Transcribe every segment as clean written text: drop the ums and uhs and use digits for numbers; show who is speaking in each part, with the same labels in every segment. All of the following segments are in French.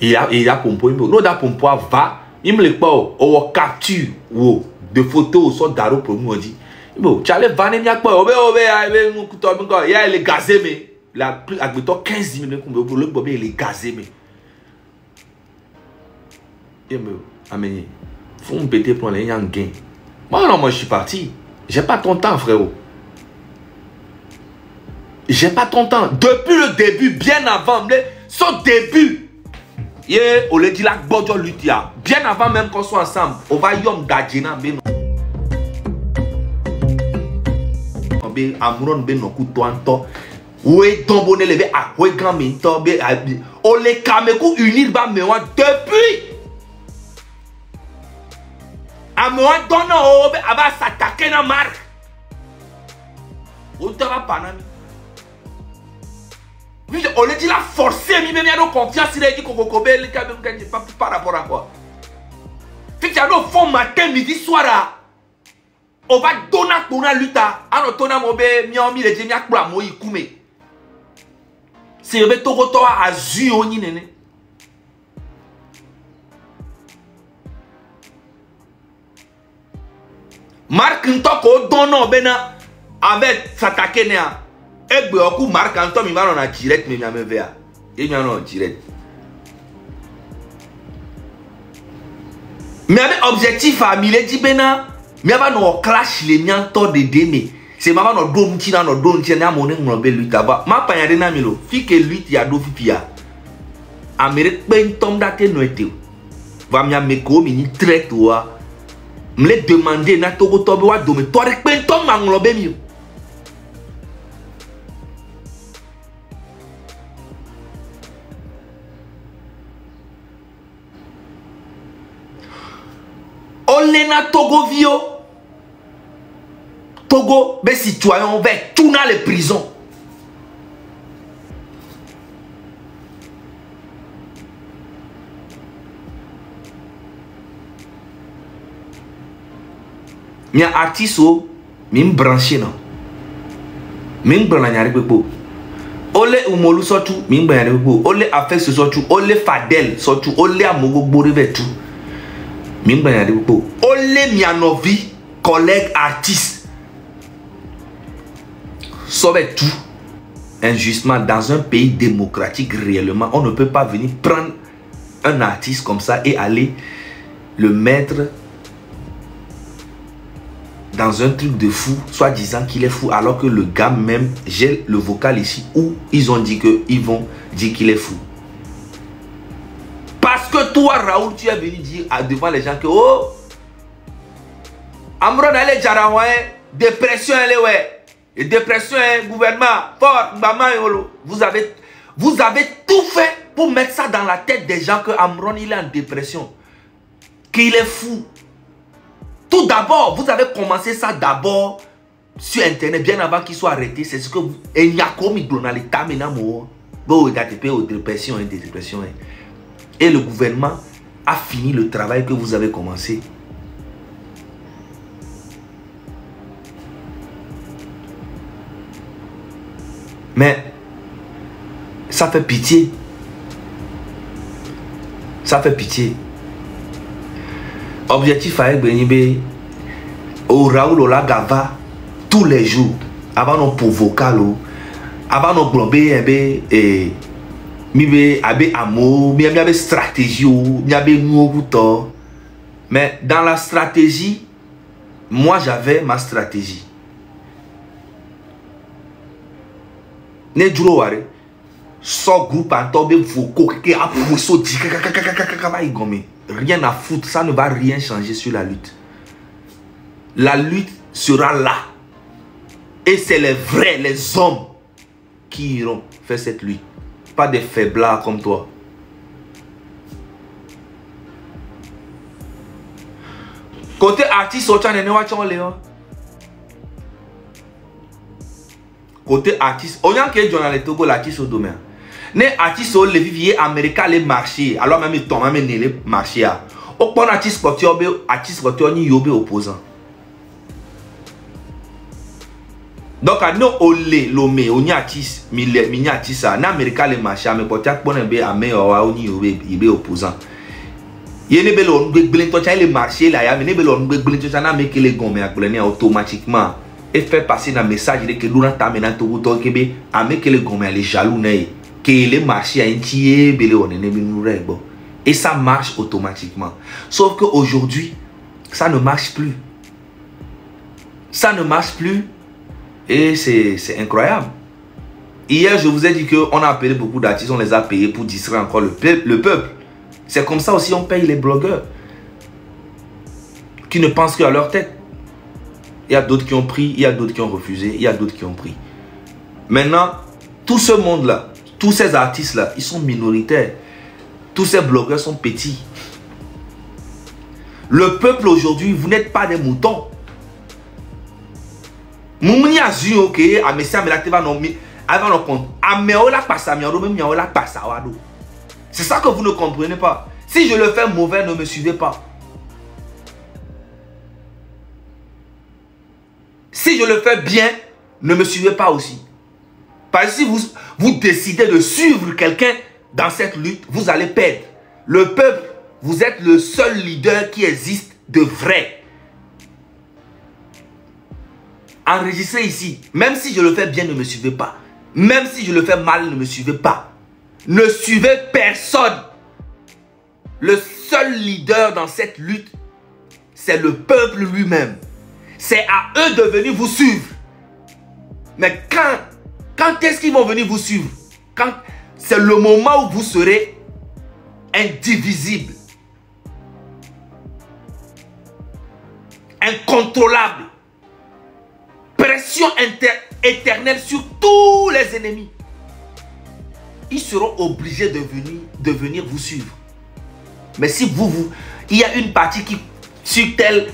Speaker 1: il y a pompo, nous da pompo va, il me le pas au capture ou de photos sur daro pour nous dit. Bon, tu allais vaner mia pas, obe nous couteau il y a les gazé mais la plus avec 15 minutes pour le bobé il est gazé mais. Et me amener. Faut me péter pour les yang gain. Moi je suis parti. J'ai pas ton temps frérot. J'ai pas ton temps. Depuis le début, bien avant, son début. On le dit là, Bodjo Lutia. Bien avant même qu'on soit ensemble, on va yom dadjena ben. Amron ben no kutoanto. Oui, tombonne levé à oui grand minto be. On les kamekou unir ba mewa depuis. À moi donne au aba s'attaquer na marque. On te va pas nami. On le dit la forcer, mais il y a nos confiance, il a dit qu'on pas par rapport à quoi. Fait qu'il y a nos fonds matin, midi, soir. On va donner pour la lutte. À notre tournoi, on va mis les génies pour la moïse koumé. C'est le togo à Zuoni nene. Marc Ntoko donne bena avec s'attaquer néa. Et beaucoup Marc Antoine il va en direct mais il me vea. Il vient en direct. Mais avec objectif à mille dit bena, mais va no clash les miens to de deme. C'est maman no dom tina no dom tina na moné mon bel lui taba. Ma pa yade na milo. Fi que lui ti a do fi pia. Amérique ben tom date no été. Va mia me ko mini traite wa. Me le demander na to go to be wa do me to rek ben tom ma nglobe mi. Olena Togo vio. Togo, les citoyens vers tout dans les prisons. Mia artiso, mim branché non. Mim brananyari pepo. Ole umolu sotu, mim brananyari pepo. Ole affect sotu, ole fadel sotu, ole amogo bori vetu. Mimba ya depo. Ole mianovi collègue artiste. Sauve tout. Injustement dans un pays démocratique réellement, on ne peut pas venir prendre un artiste comme ça et aller le mettre dans un truc de fou, soit disant qu'il est fou, alors que le gars même, j'ai le vocal ici où ils ont dit qu'ils vont dire qu'il est fou. Parce que toi, Raoul, tu es venu dire devant les gens que oh, Amron, elle est jaraoué, dépression, elle est ouais, et dépression, gouvernement, fort, maman, vous avez tout fait pour mettre ça dans la tête des gens que Amron, il est en dépression, qu'il est fou. Tout d'abord, vous avez commencé ça d'abord sur Internet, bien avant qu'il soit arrêté. C'est ce que vous. Et il y a comme il donne l'état maintenant. Bon, il y a des dépressions, des dépressions. Et le gouvernement a fini le travail que vous avez commencé. Mais ça fait pitié. Ça fait pitié. Objectif avec Benibé au Raoul Olagava tous les jours avant nos provocar avant nos blobé et mibe abe amo miabe stratégie miabe nouveau. Mais dans la stratégie, moi j'avais ma stratégie. Ne djuro ware so groupe en tobe voko que a pousso di rien à foutre, ça ne va rien changer sur la lutte. La lutte sera là. Et c'est les vrais, les hommes qui iront faire cette lutte. Pas des faiblards comme toi. Côté artiste, côté artiste, on y a que dans les Togo l'artiste au domaine. Les artistes au levier américain les marchés, alors même ils tombent même les marchés. Au point artiste ni yobe opposant. Donc, à nous, olé, lomé, on y a tis, miniatis, ça, en Amérique, les marchés, mais pour t'as qu'on est à meilleur, on y est opposant. Il y a les marchés là, il y a les gommés automatiquement et fait passer un message que nous avons amené tout le temps que les gommés les jaloux que les marchés et ça marche automatiquement. Sauf qu'aujourd'hui, ça ne marche plus. Ça ne marche plus et c'est incroyable. Hier, je vous ai dit qu'on a appelé beaucoup d'artistes, on les a payés pour distraire encore le peuple. C'est comme ça aussi on paye les blogueurs qui ne pensent qu'à leur tête. Il y a d'autres qui ont pris, il y a d'autres qui ont refusé, il y a d'autres qui ont pris. Maintenant, tout ce monde-là, tous ces artistes-là, ils sont minoritaires. Tous ces blogueurs sont petits. Le peuple aujourd'hui, vous n'êtes pas des moutons. C'est ça que vous ne comprenez pas. Si je le fais mauvais, ne me suivez pas. Si je le fais bien, ne me suivez pas aussi. Parce que si vous décidez de suivre quelqu'un dans cette lutte, vous allez perdre. Le peuple, vous êtes le seul leader qui existe de vrai. Enregistrez ici. Même si je le fais bien, ne me suivez pas. Même si je le fais mal, ne me suivez pas. Ne suivez personne. Le seul leader dans cette lutte, c'est le peuple lui-même. C'est à eux de venir vous suivre. Mais quand est-ce qu'ils vont venir vous suivre? Quand c'est le moment où vous serez indivisible, incontrôlable, pression éternelle sur tous les ennemis. Ils seront obligés de venir vous suivre. Mais si il y a une partie qui sur tel,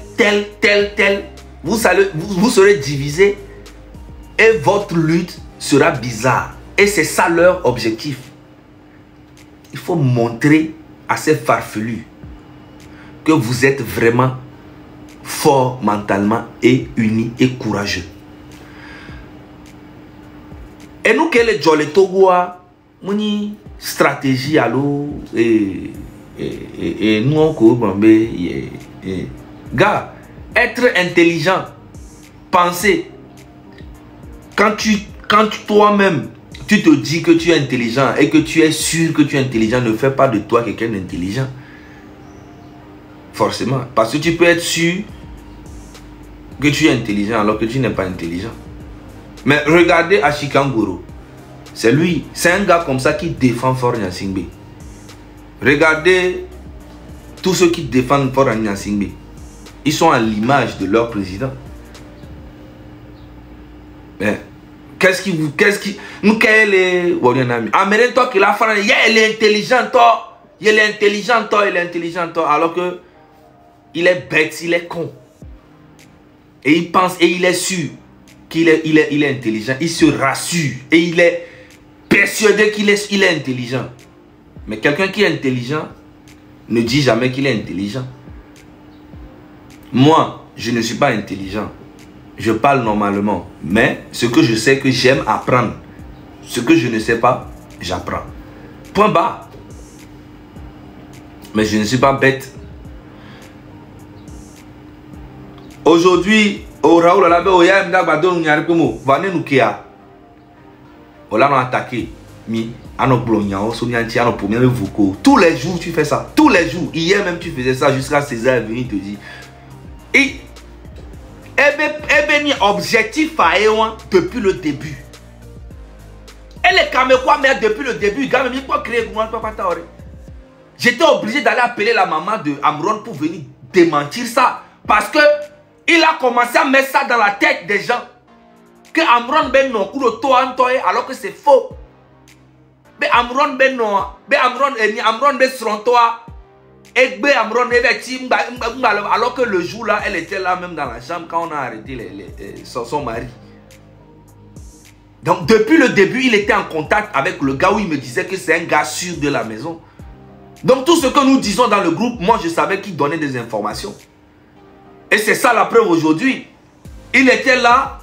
Speaker 1: vous serez divisé et votre lutte sera bizarre. Et c'est ça leur objectif. Il faut montrer à ces farfelus que vous êtes vraiment fort mentalement et unis et courageux. Et nous, quelle est le Togo? Une stratégie alors et nous on gars, être intelligent, penser quand toi-même tu te dis que tu es intelligent et que tu es sûr que tu es intelligent, ne fais pas de toi quelqu'un d'intelligent forcément, parce que tu peux être sûr que tu es intelligent alors que tu n'es pas intelligent. Mais regardez Ashikangoro. C'est lui, c'est un gars comme ça qui défend Fort Gnassingbé. Regardez tous ceux qui défendent Fort Gnassingbé. Ils sont à l'image de leur président. Mais qu'est-ce qui nous quel est Amène toi que la France, il est intelligent toi, il est intelligent toi, il est intelligent toi, alors que il est bête, il est con. Et il pense et il est sûr qu'il est intelligent, il se rassure et il est persuadé qu'il est intelligent. Mais quelqu'un qui est intelligent ne dit jamais qu'il est intelligent. Moi, je ne suis pas intelligent. Je parle normalement. Mais ce que je sais que j'aime apprendre. Ce que je ne sais pas, j'apprends. Point barre. Mais je ne suis pas bête. Aujourd'hui, au Raoul, on l'a attaqué. Tous les jours tu fais ça. Tous les jours. Hier même tu faisais ça jusqu'à César est venu te dire. Et objectif depuis le début. Et les Camerounais, mais depuis le début, j'étais obligé d'aller appeler la maman de Amron pour venir démentir ça. Parce que il a commencé à mettre ça dans la tête des gens. Que Amron ben non, alors que c'est faux. Mais Amron ben non, Amron ben son toi. Et Amron alors que le jour là, elle était là même dans la chambre quand on a arrêté son mari. Donc depuis le début, il était en contact avec le gars où il me disait que c'est un gars sûr de la maison. Donc tout ce que nous disons dans le groupe, moi je savais qu'il donnait des informations. Et c'est ça la preuve aujourd'hui. Il était là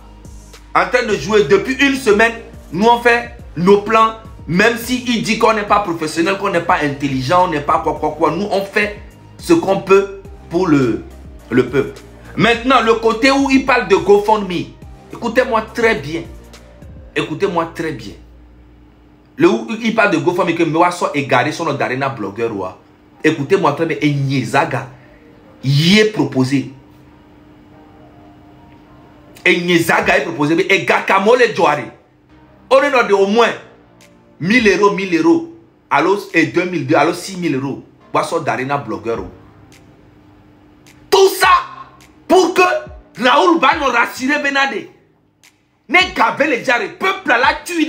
Speaker 1: en train de jouer depuis une semaine. Nous, on fait nos plans. Même s'il dit qu'on n'est pas professionnel, qu'on n'est pas intelligent, on n'est pas quoi. Nous, on fait ce qu'on peut pour le peuple. Maintenant, le côté où il parle de GoFundMe. Écoutez-moi très bien. Écoutez-moi très bien. Le où il parle de GoFundMe, que moi soit égaré sur notre arena blogueur. Écoutez-moi très bien. Et Nyezaga, y est proposé. Et Nyezaga est proposé. Et Gakamole Djouari. On est au moins 1000 euros. Alors, et 2002, alors 6000 euros. Moi soit d'arena blogueur. Tout ça pour que Raoul va nous rassurer Benade. Ne gavez les gens, le peuple là tué.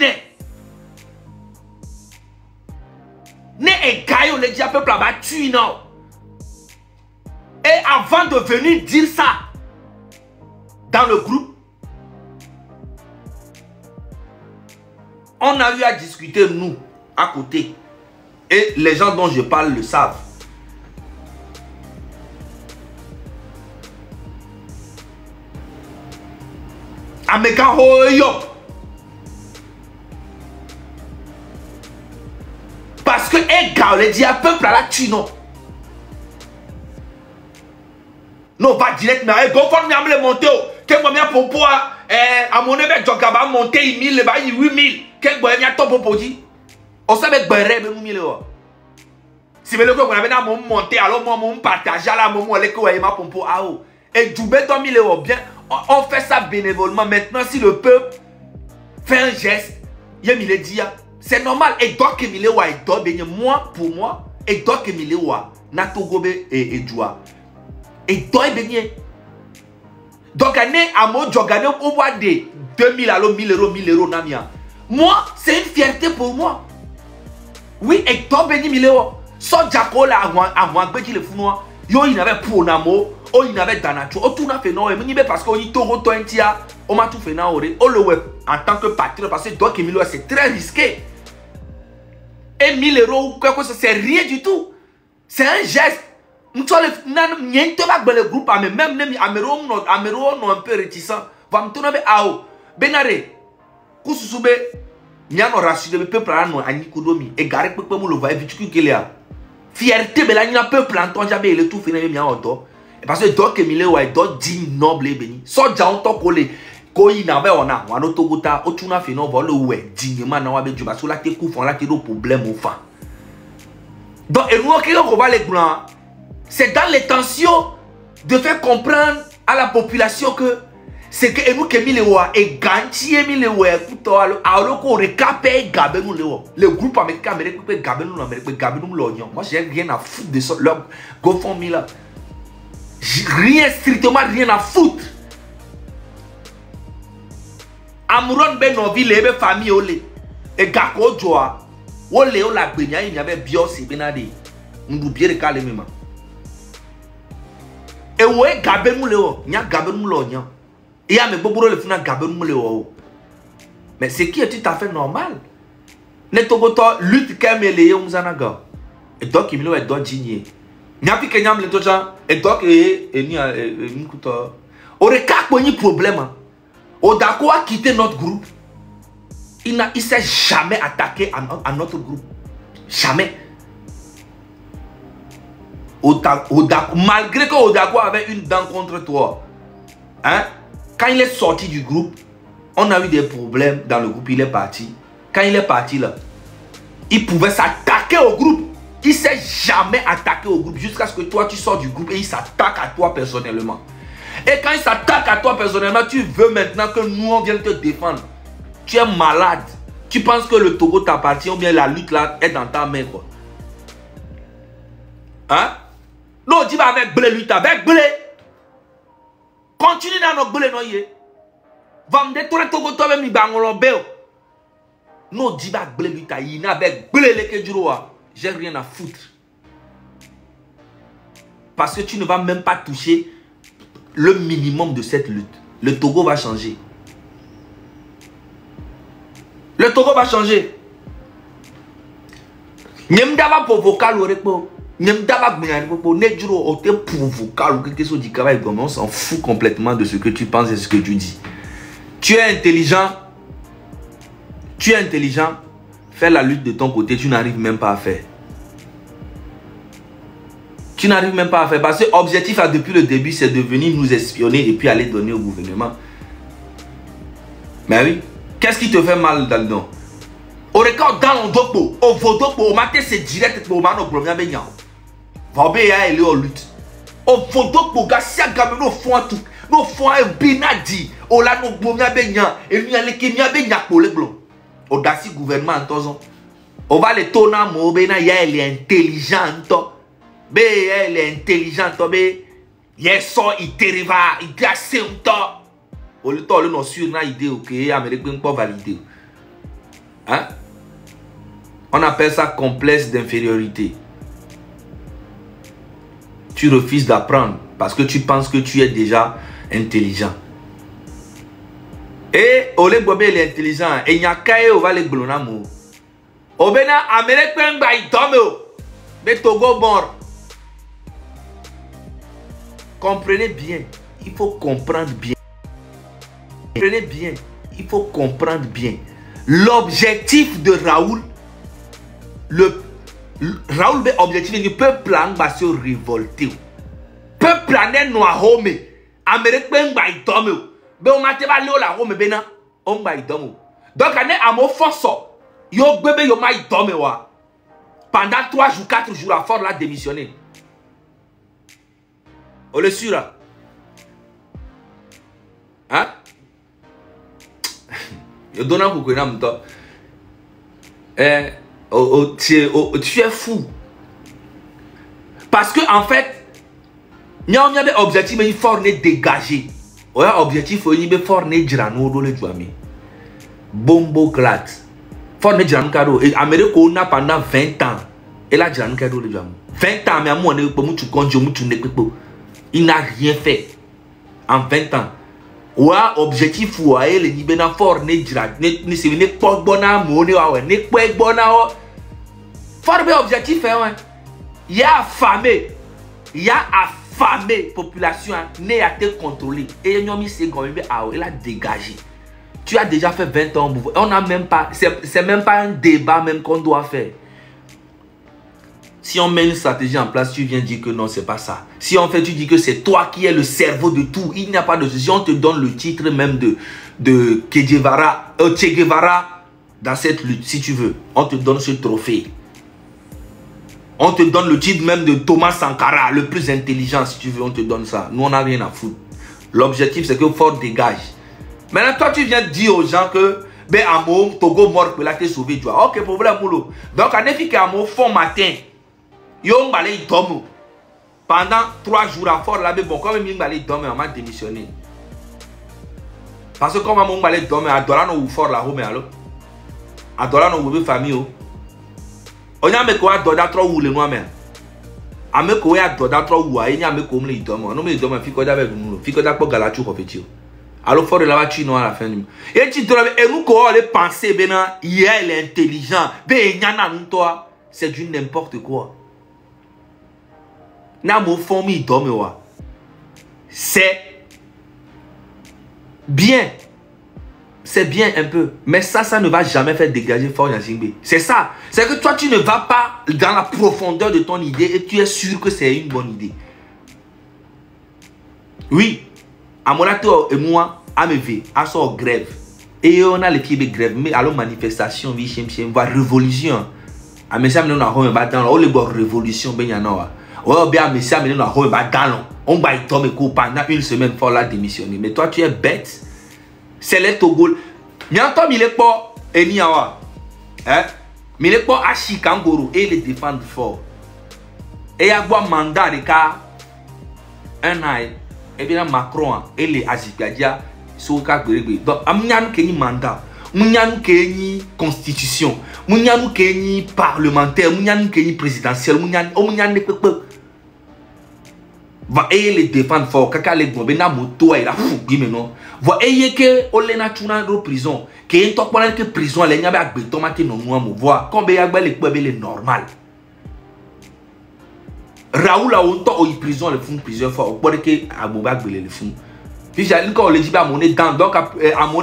Speaker 1: Ne égaillons les gens, le peuple là tué. Et avant de venir dire ça dans le groupe, on a eu à discuter nous à côté. Et les gens dont je parle le savent. Ameka hoyo. Parce que égal les dit à peuple à la tue non. Non va direct mais GoFundMe a me monter que moi bien pour à mon éve jogaba monter 1000 ba 8000 que boy bien top pour dit. On sait avec berre me 1000 euros. Si me le ko na mon monter alors moi mon partager là moi le ko ma pompo a o et djoubé 1000 euros bien. On fait ça bénévolement. Maintenant, si le peuple fait un geste, c'est normal. Et donc, moi, pour moi, et donc, Natogobe et Djoua. Et donc, donc, à moi, on voit des 2000 alors 1000 euros, Namia. Moi, c'est une fierté pour moi. Oui, et donc, 1000 euros. Sans Jaco là, à moi, le fou noir. Yo, il n'avait pour Namo. Oh, il n'avait d'anacho. Oh, tout n'a fait non. Et parce qu'on y toro toentia. On m'a tout fait non. Oh, le web en tant que patriote. Parce que donc, 1000 euros, c'est très risqué. Et 1000 euros ou quoi que ce soit, c'est rien du tout. C'est un geste. Nous sommes le groupe. Même les Améro sont un peu réticents. Va me tourner à haut. Benare. Kousoube. Nyano rassuré le peuple à nous. Anikodomi. Et garé peuple mou le voie. Vitu qu'il y a. Fierté. Mais là, il y a un peuple en tant que le tout fini. Bien auto. Parce que donc Emile ouais donc digne noble et béni. So ja on to collé ko ina be ona wa no to gota o tuna fe no vole ouais dignement na wa be juba so la te ku fon la te do problème au fan. Donc et nous on va les blancs. C'est dans l'intention de faire comprendre à la population que c'est que nous que Emile ouais et ganti Emile ouais kuto alors ko recapé gabe nous le groupe américain américain gabe nous américain gabe nous l'oignon. Moi j'ai rien à foutre de ça leur GoFundMe là. Rien, strictement rien à foutre. Amouron ben novi lebe famille ole. Et gako joa. Ole o la gbenya il y avait bios et benade. Ndu biere kale mema. Et ouais gabe mu le o. Nya gabe mu lo nya. Et ya me boboro le funa gabe mu le o. Mais c'est qui est tout à fait normal. Ne togoto lutte kemele yo mzanaga. Et donc il me le do digné. Nyapi kenyam le toja et donc et ni nikuto aurait qu'à problème au Dako a quitté notre groupe. Il s'est jamais attaqué à notre groupe, jamais. Malgré que Odako avait une dent contre toi, hein, quand il est sorti du groupe, on a eu des problèmes dans le groupe. Il est parti. Quand il est parti là, il pouvait s'attaquer au groupe. Il ne s'est jamais attaqué au groupe jusqu'à ce que toi tu sors du groupe et il s'attaque à toi personnellement. Et quand il s'attaque à toi personnellement, tu veux maintenant que nous on vienne te défendre. Tu es malade. Tu penses que le Togo t'appartient ou bien la lutte là est dans ta main quoi. Hein? Non, dis pas avec blé lutte, avec blé. Continue dans nos blé noyé. Va me détruire Togo toi-même ni bangolo bel. Non, dis pas blé lutte, il n'a avec blé les kedjuroa. J'ai rien à foutre. Parce que tu ne vas même pas toucher le minimum de cette lutte. Le Togo va changer. Le Togo va changer. N'yemdava pour vocal ou repo. N'yemdava gbenani pour nejuro ote pour vocal ou quelque chose du travail comme on s'en fout complètement de ce que tu penses et ce que tu dis. Tu es intelligent. Tu es intelligent. Fais la lutte de ton côté, tu n'arrives même pas à faire. Tu n'arrives même pas à faire. Parce que l'objectif depuis le début, c'est de venir nous espionner et puis aller donner au gouvernement. Mais oui. Qu'est-ce qui te fait mal dans le dos? Au record dans le dos, au vodo, au matin, c'est direct pour le problème. Vabé a élé au lutte. Au vodo, pour gasser à gamin, au fond, tout. Au fond, un binadi. Au là, nous, problème, et nous, allons qui m'a bien pour le blanc. Au dassi gouvernement, en temps. On va les tourner, il est intelligent. Il est intelligent. Il est ça, il t'arrive, il dit assez longtemps. Au lieu de nous sur une idée, ok, Américain pas validé. Hein? On appelle ça complexe d'infériorité. Tu refuses d'apprendre parce que tu penses que tu es déjà intelligent. Et Olé Bobé il est intelligent. Et il y a qu'à on va les glonamo. Obena Américain ba idomo. Mais Togo mort. Comprenez bien. Il faut comprendre bien. Comprenez bien. Il faut comprendre bien. L'objectif de Raoul, Raoul be objectif du peuple va se révolter. Peuple est noir home. Américain ba idomo. Mais on m'a dit que la Rome bena on va y dormir. Donc on est à mon force. Yo bébé yo m'a y dormir wa. Pendant 3 jours 4 jours la force l'a démissionné. On le suit là. Hein? Yo donne un coup de nam to. Tu es fou. Parce que en fait, il y a un objectif mais il faut dégager. Ouais, objectif il faut fort ne jirano do le juami. Bombo clat. Fort ne jirano kado et Amérique on a pendant 20 ans. Et là jirano kado le juami. 20 ans mais à moi ne peut mutu konjo mutu ne pepo. Il n'a rien fait en 20 ans. Ouais, objectif ouais le libena fort ne jirano ne se ne pas bona mo ne ouais ne pas bona o. Fort be objectif hein. Il y a affamé. Il y a affamé population n'est à te contrôler et Nyomi c'est quand même il a dégagé. Tu as déjà fait 20 ans on n'a même pas c'est même pas un débat même qu'on doit faire. Si on met une stratégie en place, tu viens dire que non, c'est pas ça. Si on fait, tu dis que c'est toi qui es le cerveau de tout. Il n'y a pas de souci. On te donne le titre même de Che Guevara dans cette lutte, si tu veux. On te donne ce trophée. On te donne le titre même de Thomas Sankara, le plus intelligent, si tu veux, on te donne ça. Nous, on n'a rien à foutre. L'objectif, c'est que Ford dégage. Maintenant, toi, tu viens dire aux gens que, ben, Amo, Togo mort, là, t'es sauvé, tu vois. Ok, problème, moulot. Donc, en effet, qu'Amo, fond matin, yon balé, il tombe. Pendant 3 jours à Ford, là, mais bon, quand même, il balé, il tombe, on m'a démissionné. Parce que, comme on balé, il tombe, à Dolano ou Ford, là, mais alors, à Dolano ou famille, on a mis quoi d'autre trop ou le noir mais a mis quoi d'autre trop ou il y a mis comme les hommes non mais les hommes fico d'avec nous fico d'accord galatu repétio alors fort de la voiture non à la fin du et tu dois et nous quoi les penser bena il est intelligent ben nyana nous toi c'est du n'importe quoi na mo formi d'homme wa c'est bien. C'est bien un peu. Mais ça ne va jamais faire dégager Fort Gnassingbé. C'est ça. C'est que toi, tu ne vas pas dans la profondeur de ton idée et tu es sûr que c'est une bonne idée. Oui. À mon atout et moi, à me ver, à son grève. Et on a les pieds de grève. Mais alors, manifestation, oui, chem, va révolution. À mes amis, on a un bâton. On les voit révolution, ben y'en a. On bien, mes amis, on a un bâton. On va y tomber pendant une semaine pour la démissionner. Mais toi, tu es bête. C'est les Togo. Mais en temps, il est pas Eniawa. Hein? Mais il est pas Achi Kangoro et les défendre fort. Et il y a un mandat de cas. Un an. Et bien Macron et les Azipiadia sont carrément. Donc, amnian kenyi mandat. Mounian kenyi constitution. Mounian kenyi parlementaire. Mounian kenyi présidentiel. Mounian ne peut pas. Va les défendre fort. Kaka les bomber na moto et la fou maintenant. Va que olena tuna do prison. Que en top que prison les nyabe ak beton mate non moi mo voir combien ya les kwebe normal. Raoul a autant au prison le fond plusieurs fois. Au point que Abouba gbele le fond. Puis j'ai encore le dit à mon dans donc à mon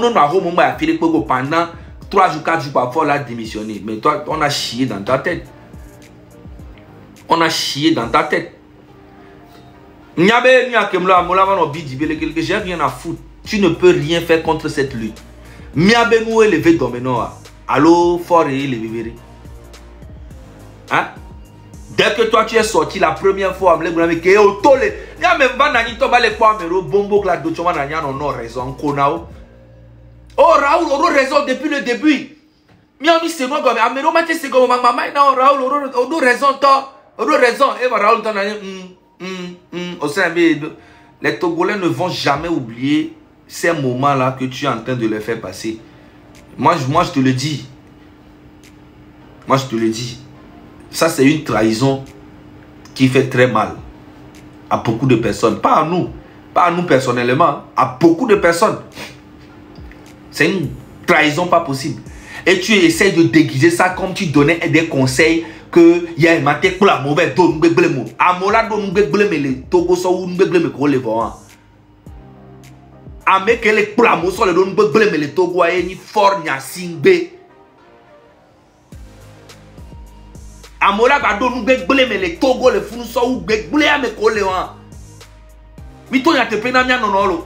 Speaker 1: nom à moment à Philippe pendant 3 jours 4 jours parfois là démissionné. Mais toi on a chié dans ta tête. On a chié dans ta tête. J'ai rien à foutre. Tu ne peux rien faire contre cette lutte. Miabe nous élevé domino. Allô, fort et élevé. Hein? Dès que toi tu es sorti la première fois, je me suis dit, il y a même pas de bombo la d'autres non raison. Oh, Raoul, on a raison depuis le début. Mais on dit c'est moi comme Amero m'a dit c'est comme maman non Raoul, on a raison toi. On a raison. Et Raoul t'en a dit les Togolais ne vont jamais oublier ces moments-là que tu es en train de les faire passer. Moi je te le dis. Moi je te le dis. Ça c'est une trahison qui fait très mal à beaucoup de personnes. Pas à nous personnellement, à beaucoup de personnes. C'est une trahison pas possible. Et tu essaies de déguiser ça comme tu donnais des conseils que il y a un matin pour la mauvaise donne nous amola donne nous les togo so nous ko le voir. Ame que les pour la moso le donne nous les togo a ni fort nya singbe. Amola ba donne nous les togo le funu so ou gbele ame ko le wa. Mi to ya te pena mia no lo.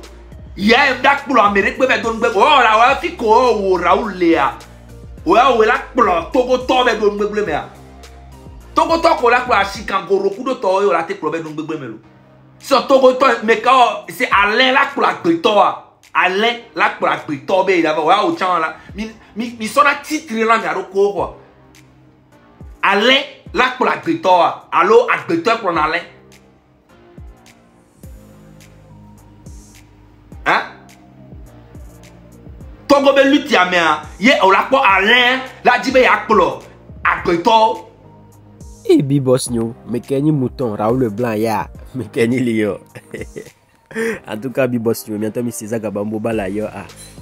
Speaker 1: Il a un dak pour l'Amérique, mais donne oh la fi ko o Raoul Léa. Ouais la pour Togo to be donne gbele Togo to ko la pour Chikangoro ku do to yo la te probe donne gbele so Togo to mais quand c'est Alain la pour la grito Alain la pour la grito be il va ouais au chan là mi so na titre là mi aro ko quoi Alain la pour la grito allo a grito pour Alain. Hein? Togo be lutti a mea ye o la po Alain la di be yakplo akpeto
Speaker 2: e bi boss nyo me kenyi mouton Raoul Leblanc ya me kenyi lion. En tout cas bi boss nyo bientôt mi César Gabambo bala yo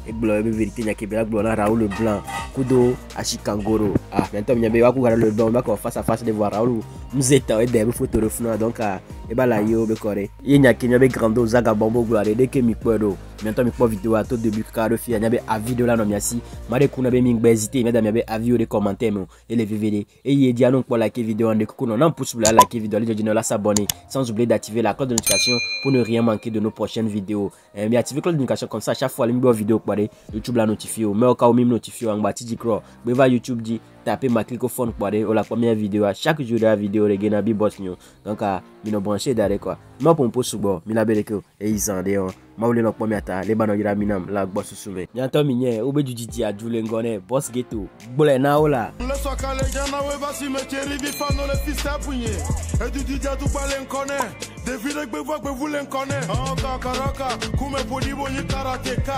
Speaker 2: e glo be vérité nya kebela glo na Raoul Leblanc kudo a Chikangoro bientôt mi nyabe wa ku Raoul Leblanc ba ko face à face de voir Raoul mzeta e de photo refuna donc e bala yo be kore ye nya kenya be grando Zagabambo glo de que mi podo bientôt mi po vidéo à tout début car le fi nyabe a vidéo là no miasi mare kuna be mi hésiter mais nyabe a vidéo de commentaires et les VVD et ye dia non pour liker vidéo en de kuno non possible à liker vidéo les gens là s'abonner sans oublier d'activer la cloche de notification pour ne rien manquer de nos prochaines vidéos mais activer cloche de notification comme ça à chaque fois les vidéo pour YouTube la notifier mais au cas où même notifier en bas ti cro be va YouTube dit taper ma clicophone pour aller la première vidéo à chaque jour de la vidéo les gars bi boss new donc mi no brancher derrière quoi moi pour post subo mi la beleko et ils en déon ma wole no première ta les bano yira minam la boss soume nyanto mi nye obe du didi a djule ngone boss ghetto bole na ola le soka les gens na we basi me chéri bi fano le fils à punye et du didi a tout parler ngone de ville que vous l'en connaît en kakaraka kume podi boni karateka.